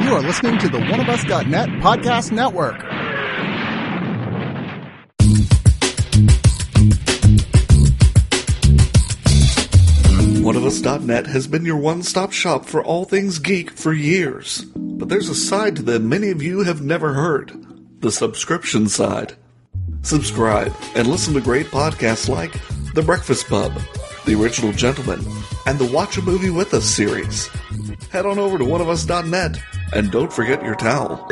You are listening to the Oneofus.net podcast network. Oneofus.net has been your one-stop shop for all things geek for years. But there's a side to them many of you have never heard. The subscription side. Subscribe and listen to great podcasts like The Breakfast Pub, The Original Gentleman, and the Watch a Movie With Us series. Head on over to Oneofus.net and don't forget your towel.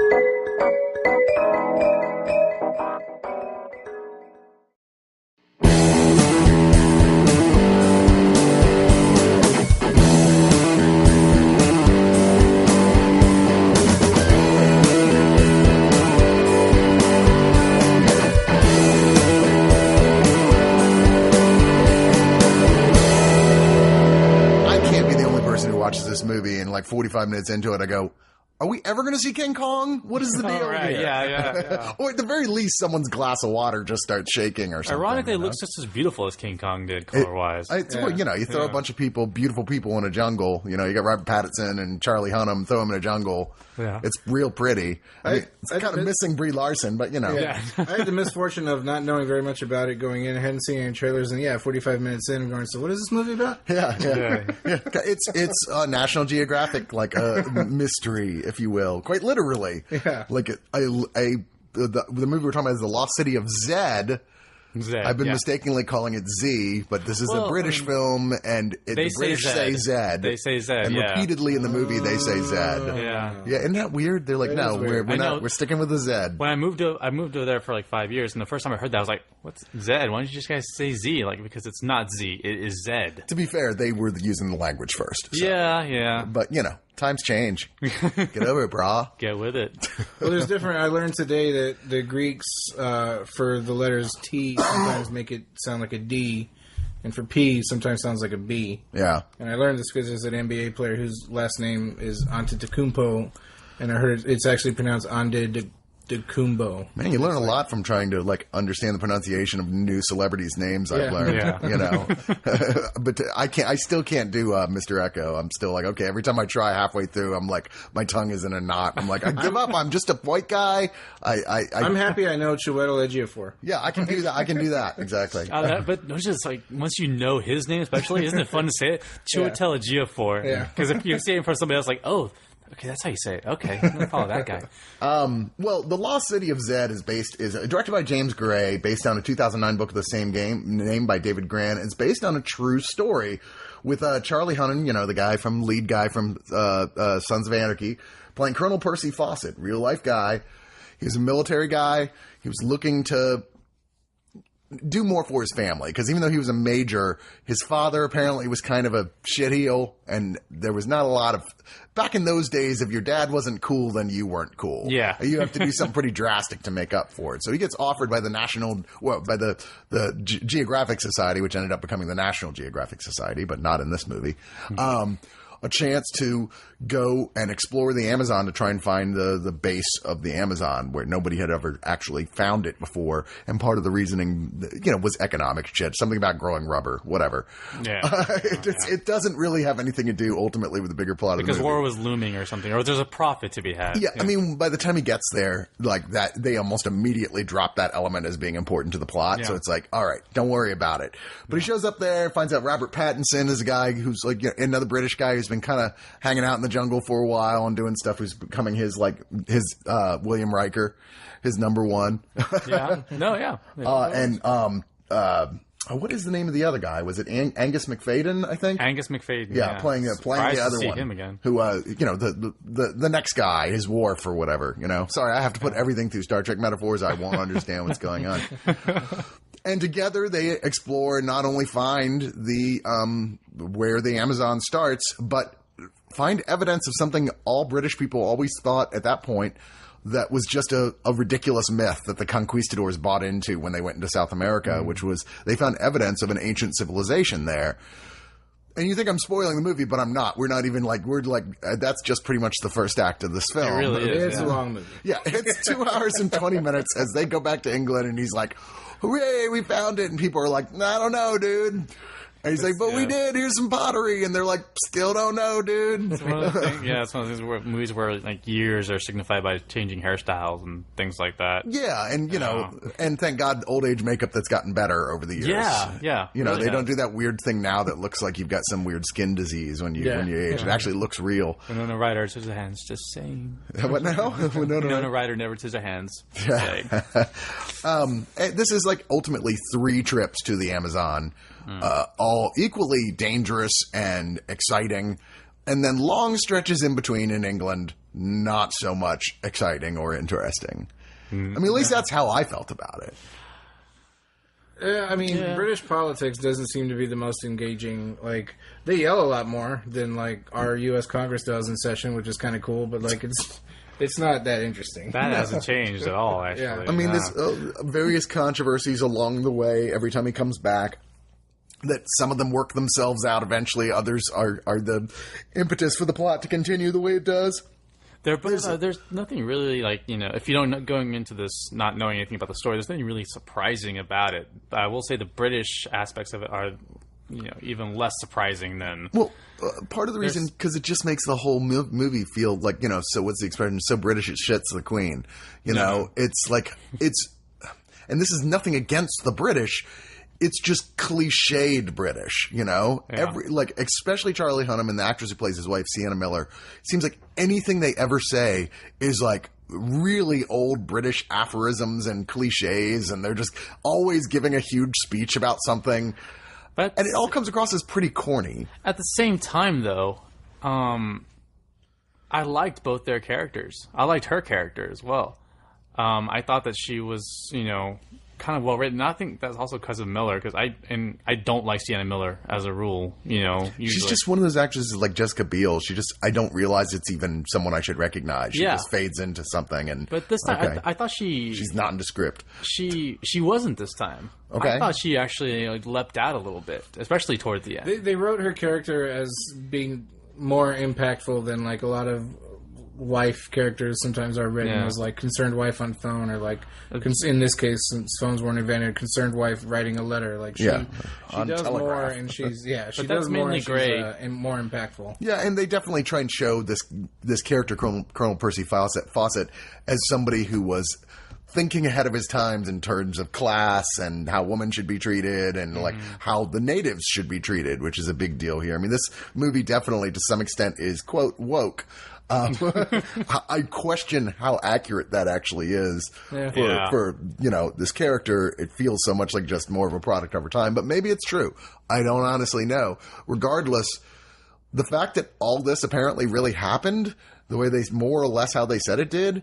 This movie and like 45 minutes into it I go, are we ever going to see King Kong? What is the deal here? Yeah. Or at the very least someone's glass of water just starts shaking or something. Ironically, it looks just as beautiful as King Kong did color-wise. Well, you know, you throw a bunch of beautiful people in a jungle. You know, you got Robert Pattinson and Charlie Hunnam, throw them in a jungle. Yeah. It's real pretty. I mean, it's kind of missing Brie Larson, but you know. Yeah. I had the misfortune of not knowing very much about it going in. I hadn't seen any trailers, and 45 minutes in, I'm going, so what is this movie about? Yeah. It's National Geographic, like a mystery, if you will, quite literally. Yeah. Like the movie we're talking about is the Lost City of ZED. I've been mistakenly calling it Z, but this is a British film, and the British say Zed. They say Zed, and repeatedly in the movie they say Zed. Yeah, isn't that weird? They're like, no, we're sticking with the Zed. When I moved over there for like 5 years, and the first time I heard that, I was like, "What's Zed? Why don't you just guys say Z?" Like, because it's not Z, it is Zed. To be fair, they were using the language first. So. Yeah. But you know, times change. Get over it, brah. Get with it. Well, there's different. I learned today that the Greeks for the letters T sometimes make it sound like a D, and for P sometimes sounds like a B. Yeah. And I learned this because there's an NBA player whose last name is Antetokounmpo, and I heard it's actually pronounced Antetokounmpo. Man, you learn a lot from trying to like understand the pronunciation of new celebrities' names. I've learned, you know. But I still can't do Mr. Echo. I'm still like, okay. Every time I try halfway through, I'm like, my tongue is in a knot. I'm like, I give up. I'm just a white guy. I'm happy I know Chiwetel Ejiofor. Yeah, I can do that. I can do that exactly. But it's just like once you know his name, especially, isn't it fun to say it? Chiwetel Ejiofor. Yeah. Because if you say it in front of somebody else, like, oh. Okay, that's how you say it. Okay, I'm gonna follow that guy. Well, The Lost City of Zed is directed by James Gray, based on a 2009 book of the same name by David Gran. It's based on a true story with Charlie Hunnam, you know, the lead guy from Sons of Anarchy, playing Colonel Percy Fawcett, real life guy. He was a military guy. He was looking to do more for his family, because even though he was a major, his father apparently was kind of a shitheel, and there was not a lot of... Back in those days, if your dad wasn't cool, then you weren't cool. Yeah. You have to do something pretty drastic to make up for it. So he gets offered by the Geographic Society, which ended up becoming the National Geographic Society, but not in this movie, a chance to go and explore the Amazon to try and find the base of the Amazon, where nobody had ever actually found it before. And part of the reasoning, you know, was economic shit, something about growing rubber, whatever. Yeah. It doesn't really have anything to do ultimately with the bigger plot of the movie. Because war was looming or something, or there's a profit to be had. Yeah, I mean, by the time he gets there, like that, they almost immediately drop that element as being important to the plot. Yeah. So it's like, all right, don't worry about it. But he shows up there, finds out Robert Pattinson is a guy who's like, you know, another British guy who's been kind of hanging out in the jungle for a while and doing stuff, who's becoming his William Riker, his number one. Yeah. No, yeah. What is the name of the other guy? Was it Angus McFadden, I think? Angus McFadden, yeah. Playing the other one. Him again. Who, you know, the next guy, his Worf or whatever, you know. Sorry, I have to put everything through Star Trek metaphors. I won't understand what's going on. And together they explore and not only find where the Amazon starts, but find evidence of something all British people always thought at that point that was just a ridiculous myth that the conquistadors bought into when they went into South America, which was they found evidence of an ancient civilization there. And you think I'm spoiling the movie, but I'm not. We're not even like, that's just pretty much the first act of this film. It really is. It's a long movie. Yeah, it's 2 hours and 20 minutes as they go back to England and he's like, hooray, we found it. And people are like, I don't know, dude. And he's like, but we did. Here's some pottery. And they're like, still don't know, dude. It's one of the things, it's one of those things where movies where like years are signified by changing hairstyles and things like that. Yeah, and and thank God old age makeup that's gotten better over the years. Yeah. They don't do that weird thing now that looks like you've got some weird skin disease when you age. It actually looks real. Winona Ryder touches her hands, just saying. What now? Winona Ryder never touches her hands. This is like ultimately 3 trips to the Amazon, all equally dangerous and exciting, and then long stretches in between in England, not so much exciting or interesting. I mean, at least that's how I felt about it. British politics doesn't seem to be the most engaging. Like, they yell a lot more than, like, our U.S. Congress does in session, which is kind of cool, but, like, it's not that interesting. That hasn't changed at all, actually. Yeah. I mean, there's various controversies along the way every time he comes back. That some of them work themselves out eventually. Others are the impetus for the plot to continue the way it does. There's nothing really like, if you don't going into this not knowing anything about the story, there's nothing really surprising about it. I will say the British aspects of it are, even less surprising than. Well, part of the reason because it just makes the whole movie feel like so what's the expression? So British it shits the Queen. It's like and this is nothing against the British. It's just cliched British, especially Charlie Hunnam and the actress who plays his wife, Sienna Miller. It seems like anything they ever say is like really old British aphorisms and cliches, and they're just always giving a huge speech about something. And it all comes across as pretty corny. At the same time, though, I liked both their characters. I liked her character as well. I thought that she was, kind of well written. I think that's also because of Miller, because I don't like Sienna Miller as a rule. Usually. She's just one of those actresses like Jessica Biel. I don't realize it's even someone I should recognize. She just fades into something. But this time, I thought she's not nondescript. She wasn't this time. Okay. I thought she actually leapt out a little bit, especially toward the end. They wrote her character as being more impactful than like a lot of wife characters sometimes are written as like concerned wife on phone, or like in this case, since phones weren't invented, concerned wife writing a letter. Like she does telegraph. More, and she's she does more, and great and more impactful. Yeah, and they definitely try and show this character, Colonel Percy Fawcett, as somebody who was thinking ahead of his times in terms of class and how women should be treated and like how the natives should be treated, which is a big deal here. I mean, this movie definitely to some extent is, quote, woke. I question how accurate that actually is for this character. It feels so much like just more of a product over time, but maybe it's true. I don't honestly know. Regardless, the fact that all this apparently really happened the way they more or less how they said it did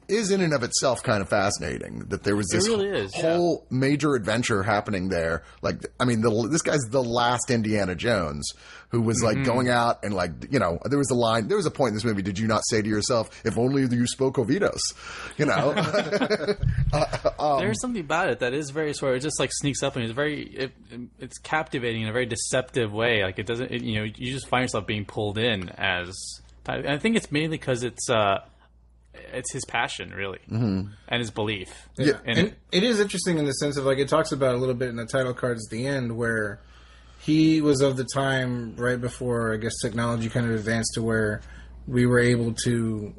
is in and of itself kind of fascinating. That there was this whole major adventure happening there. Like, I mean, this guy's the last Indiana Jones who was like going out and like, there was a point in this movie, did you not say to yourself, if only you spoke Ovidos, There's something about it that is very sort of, it just like sneaks up and it's captivating in a very deceptive way. Like it doesn't, you just find yourself being pulled in and I think it's mainly because it's his passion, really, and his belief. Yeah, and it is interesting in the sense of like it talks about a little bit in the title cards at the end where he was of the time right before I guess technology kind of advanced to where we were able to.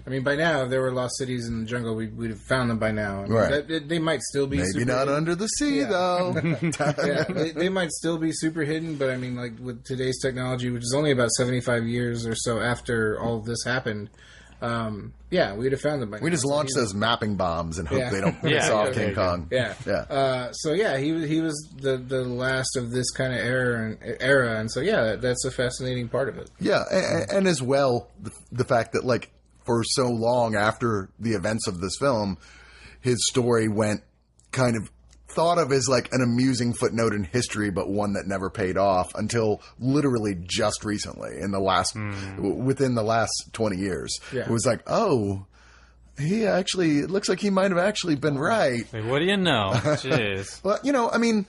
I mean, by now if there were lost cities in the jungle, we'd have found them by now. I mean, they might still be maybe not under the sea though. They might still be super hidden, but I mean, like with today's technology, which is only about 75 years or so after all of this happened. We'd have found them by now. We just launched those mapping bombs and hope they don't piss off King Kong. Yeah. He was the last of this kind of era, and so that's a fascinating part of it. Yeah, and as well the fact that like for so long after the events of this film, his story went kind of thought of as like an amusing footnote in history, but one that never paid off until literally just recently within the last 20 years. Yeah. It was like, it looks like he might have actually been right. Like, what do you know? Jeez. Well, I mean,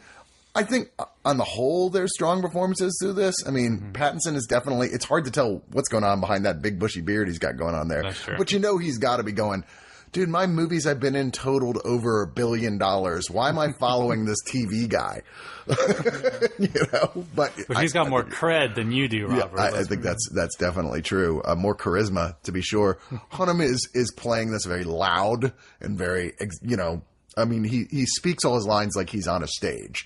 I think on the whole, there's strong performances through this. I mean, Pattinson is it's hard to tell what's going on behind that big bushy beard he's got going on there. That's true. But he's got to be going, dude, my movies I've been in totaled over $1 billion. Why am I following this TV guy? But he's got more cred than you do, Robert. Yeah, I think that's definitely true. More charisma, to be sure. Hunnam is playing this very loud and very, I mean, he speaks all his lines like he's on a stage.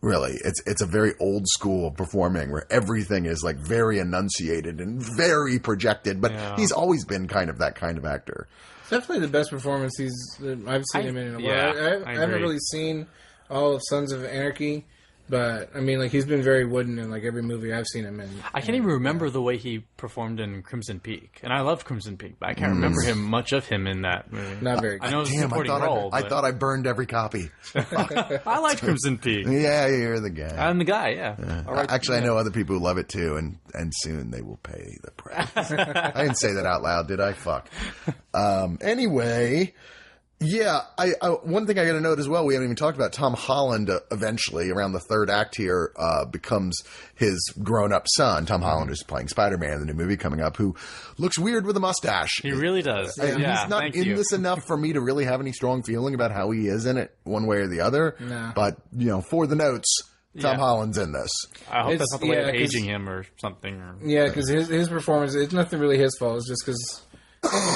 Really, it's a very old school performing where everything is like very enunciated and very projected. But he's always been kind of that kind of actor. It's definitely the best performance I've seen him in a while. I haven't really seen all of Sons of Anarchy. But, I mean, like, he's been very wooden in, like, every movie I've seen him in. I can't even remember the way he performed in Crimson Peak. And I love Crimson Peak, but I can't remember much of him in that movie. Not very good. I know it's a supporting role. I thought I burned every copy. I like Crimson Peak. Yeah, you're the guy. I'm the guy, yeah. Right. Actually, I know other people who love it, too, and soon they will pay the price. I didn't say that out loud, did I? Fuck. Anyway... Yeah, one thing I got to note as well, we haven't even talked about Tom Holland eventually, around the third act here, becomes his grown-up son. Tom Holland is playing Spider-Man, the new movie coming up, who looks weird with a mustache. He really does. And he's not in this enough for me to really have any strong feeling about how he is in it, one way or the other. No. But, for the notes, Tom Holland's in this. I hope that's not the way of aging him or something. Yeah, because his performance, it's nothing really his fault. It's just because...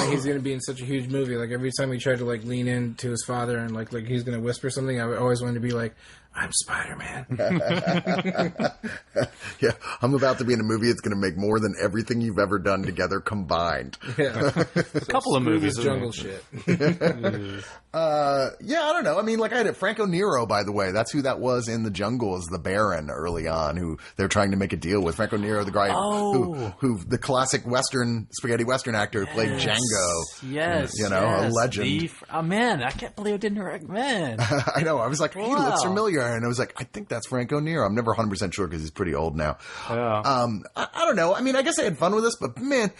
he's going to be in such a huge movie. Like, every time he tried to, like, lean into his father and, like he's going to whisper something, I always wanted to be like, I'm Spider-Man. Yeah, I'm about to be in a movie that's going to make more than everything you've ever done together combined. Yeah. A couple of movies. Jungle shit. Yeah, I don't know. I mean, like, I had Franco Nero, by the way. That's who that was in The Jungle, as the Baron early on, who they're trying to make a deal with. Franco Nero, the guy who the classic spaghetti Western actor who played Django. Yes. A legend. Man, I can't believe I didn't recommend. I know. I was like, he looks familiar. And I was like, I think that's Franco Nero. I'm never 100% sure because he's pretty old now. Yeah. I don't know. I mean, I guess I had fun with this, but man,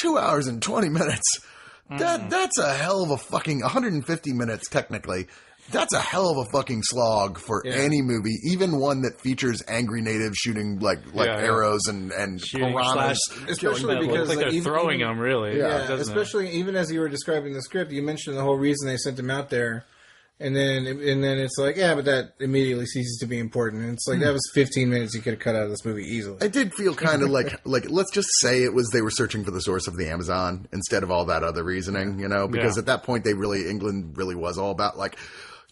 2 hours and 20 minutes. That's a hell of a fucking 150 minutes technically. That's a hell of a fucking slog for any movie, even one that features angry natives shooting like arrows and piranhas. Especially because like they're throwing them, really. Yeah, especially even as you were describing the script, you mentioned the whole reason they sent him out there. And then it's like, yeah, but that immediately ceases to be important. And it's like, that was 15 minutes you could have cut out of this movie easily. I did feel kind of like let's just say it was they were searching for the source of the Amazon instead of all that other reasoning, because at that point England really was all about like,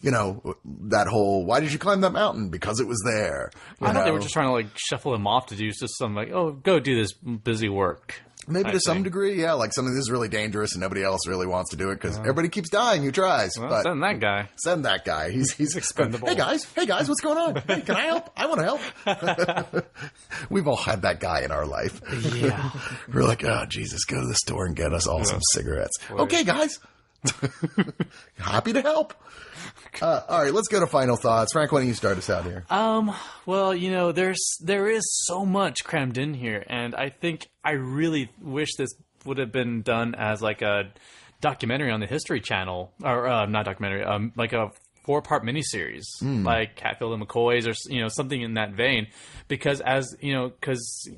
that whole, why did you climb that mountain? Because it was there. I thought they were just trying to like shuffle him off to do just some like, oh, go do this busy work. Maybe to some degree, yeah. Like something that's really dangerous and nobody else really wants to do it because everybody keeps dying who tries. Well, but send that guy. Send that guy. He's expendable. Hey guys, what's going on? Hey, can I help? I want to help. We've all had that guy in our life. Yeah. We're like, oh, Jesus, go to the store and get us all some cigarettes. Okay, guys. Happy to help. All right, let's go to final thoughts. Frank, why don't you start us out here? Well, there is so much crammed in here, and I think I really wish this would have been done as like a documentary on the History Channel, or not documentary, like a 4-part miniseries, like Hatfield and McCoy's, or something in that vein, because because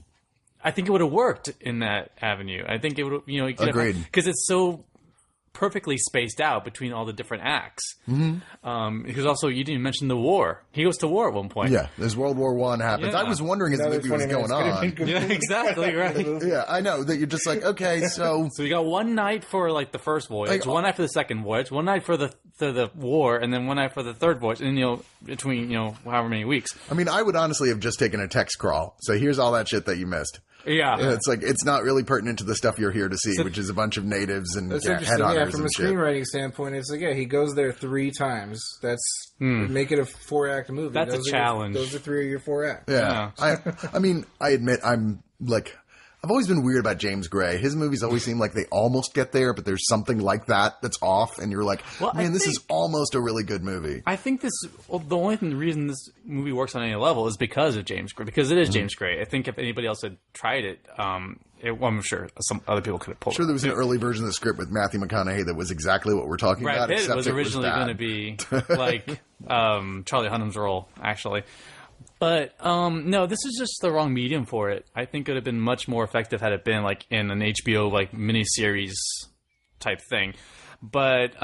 I think it would have worked in that avenue. I think it would, agreed, because it's so perfectly spaced out between all the different acts. Because also you didn't mention the war. He goes to war at one point. Yeah, there's World War I happens. Yeah. I was wondering as the movie was going on. Yeah, exactly, right. Yeah, I know that you're just like, okay, so you got one night for like the first voyage, one night for the second voyage, one night for the war, and then one night for the third voyage, and between however many weeks. I mean, I would honestly have just taken a text crawl. So here's all that shit that you missed. Yeah. It's like, it's not really pertinent to the stuff you're here to see, which is a bunch of natives and interesting. headhunters. From a screenwriting standpoint, it's like, he goes there 3 times. That's make it a 4-act movie. That's a challenge. Those are 3 of your 4 acts. Yeah. I mean, I admit I'm like, I've always been weird about James Gray. His movies always seem like they almost get there, but there's something like that's off, and you're like, this is almost a really good movie. I think the only reason this movie works on any level is because of James Gray, because it is James Gray. I think if anybody else had tried it, I'm sure some other people could have pulled it. Sure, there was an early version of the script with Matthew McConaughey that was exactly what we're talking about. Brad Pitt was originally going to be like Charlie Hunnam's role, actually. But, no, this is just the wrong medium for it. I think it would have been much more effective had it been, like, in an HBO, like, miniseries type thing. but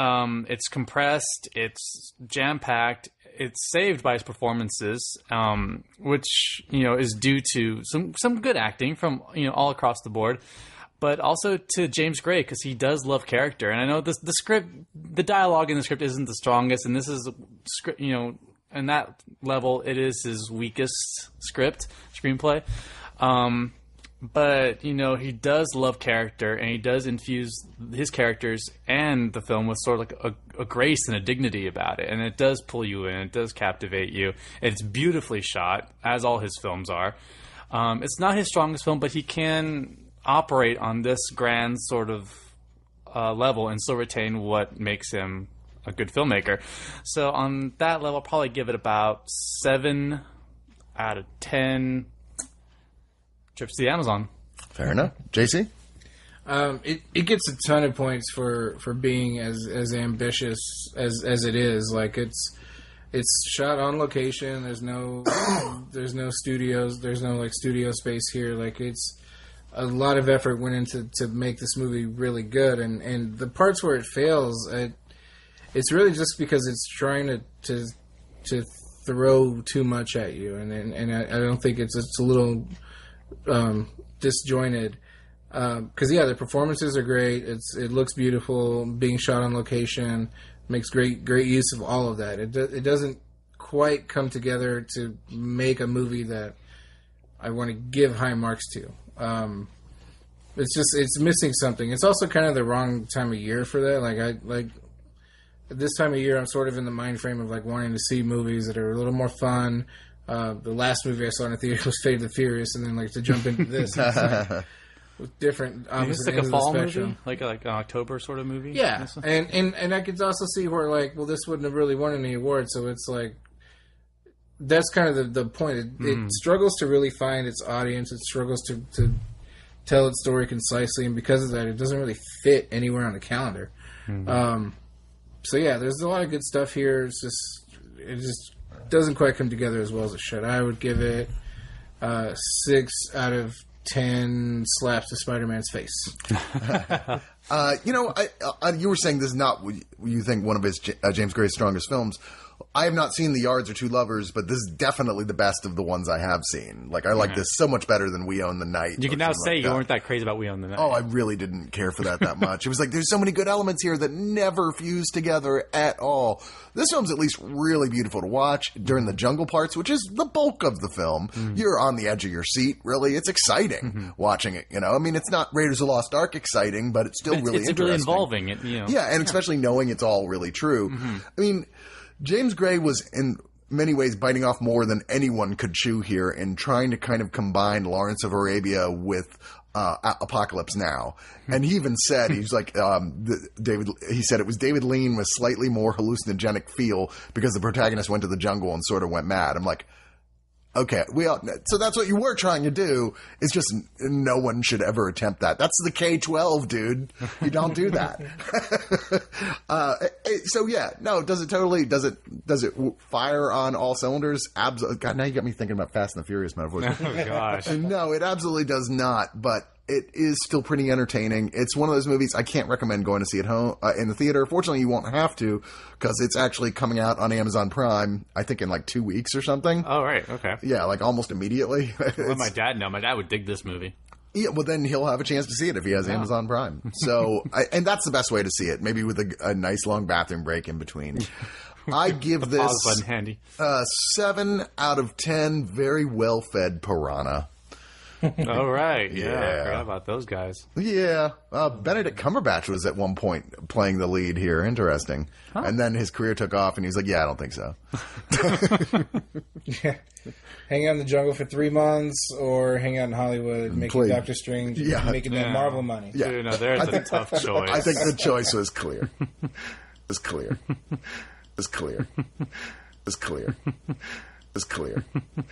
it's compressed, it's jam-packed, it's saved by his performances, which, you know, is due to some good acting from, you know, all across the board, but also to James Gray, because he does love character. And I know the script, the dialogue in the script isn't the strongest, and this is script, you know, on that level, it is his weakest screenplay. But, you know, he does love character, and he does infuse his characters and the film with sort of like a grace and a dignity about it. And it does pull you in. It does captivate you. It's beautifully shot, as all his films are. It's not his strongest film, but he can operate on this grand sort of level and still retain what makes him a good filmmaker. So on that level, I'll probably give it about 7 out of 10 trips to the Amazon. Fair enough. JC? It gets a ton of points for being as ambitious as it is. Like it's shot on location. There's no studios. There's no like studio space here. Like it's a lot of effort went into to make this movie really good. And the parts where it fails, it's really just because it's trying to throw too much at you. And I don't think it's a little disjointed, because the performances are great. It looks beautiful, being shot on location, makes great use of all of that. It doesn't quite come together to make a movie that I want to give high marks to. It's missing something. It's also kind of the wrong time of year for that. Like at this time of year, I'm sort of in the mind frame of like wanting to see movies that are a little more fun. The last movie I saw in the theater was Fate of the Furious, and then like to jump into this, it's like, with different It's like a fall movie, like an October sort of movie. Yeah, and I could also see where like, well, this wouldn't have really won any awards, so it's like that's kind of the point. It struggles to really find its audience. It struggles to tell its story concisely, and because of that, it doesn't really fit anywhere on the calendar. So yeah, there's a lot of good stuff here. It just doesn't quite come together as well as it should. I would give it 6 out of 10 slaps to Spider-Man's face. You know, you were saying this is not what you think one of his James Gray's strongest films. I have not seen The Yards or Two Lovers, but this is definitely the best of the ones I have seen. Like, I like this so much better than We Own the Night. You can now say you weren't that crazy about We Own the Night. Oh, I really didn't care for that much. It was like, there's so many good elements here that never fuse together at all. This film's at least really beautiful to watch during the jungle parts, which is the bulk of the film. You're on the edge of your seat, really. It's exciting watching it, you know. I mean, it's not Raiders of the Lost Ark exciting, but it's still really interesting. It's really involving, you know. Yeah, and especially knowing it's all really true. I mean, James Gray was in many ways biting off more than anyone could chew here in trying to kind of combine Lawrence of Arabia with Apocalypse Now. And he even said, he's like, he said it was David Lean with slightly more hallucinogenic feel because the protagonist went to the jungle and sort of went mad. I'm like, okay, so that's what you were trying to do. It's just no one should ever attempt that. That's the K-12, dude. You don't do that. So yeah, no, does it fire on all cylinders? Absolutely. God, now you got me thinking about Fast and the Furious metaphors. Oh gosh. No, it absolutely does not, but it is still pretty entertaining. It's one of those movies I can't recommend going to see at home in the theater. Fortunately, you won't have to because it's actually coming out on Amazon Prime, I think in like 2 weeks or something. Oh, right. Okay. Yeah, like almost immediately. Let my dad know. My dad would dig this movie. Yeah, well, then he'll have a chance to see it if he has Amazon Prime. So, and that's the best way to see it, maybe with a nice long bathroom break in between. I give this pause button handy. 7 out of 10 very well-fed piranha. Oh, right. Yeah. I forgot about those guys. Yeah. Benedict Cumberbatch was at one point playing the lead here. Interesting. Huh? And then his career took off, and he was like, yeah, I don't think so. Yeah. Hang out in the jungle for 3 months, or hang out in Hollywood, making Doctor Strange, making that Marvel money. Yeah. Dude, no, there's a tough choice. I think the choice was clear. It's clear. It's clear. It's clear. It's clear.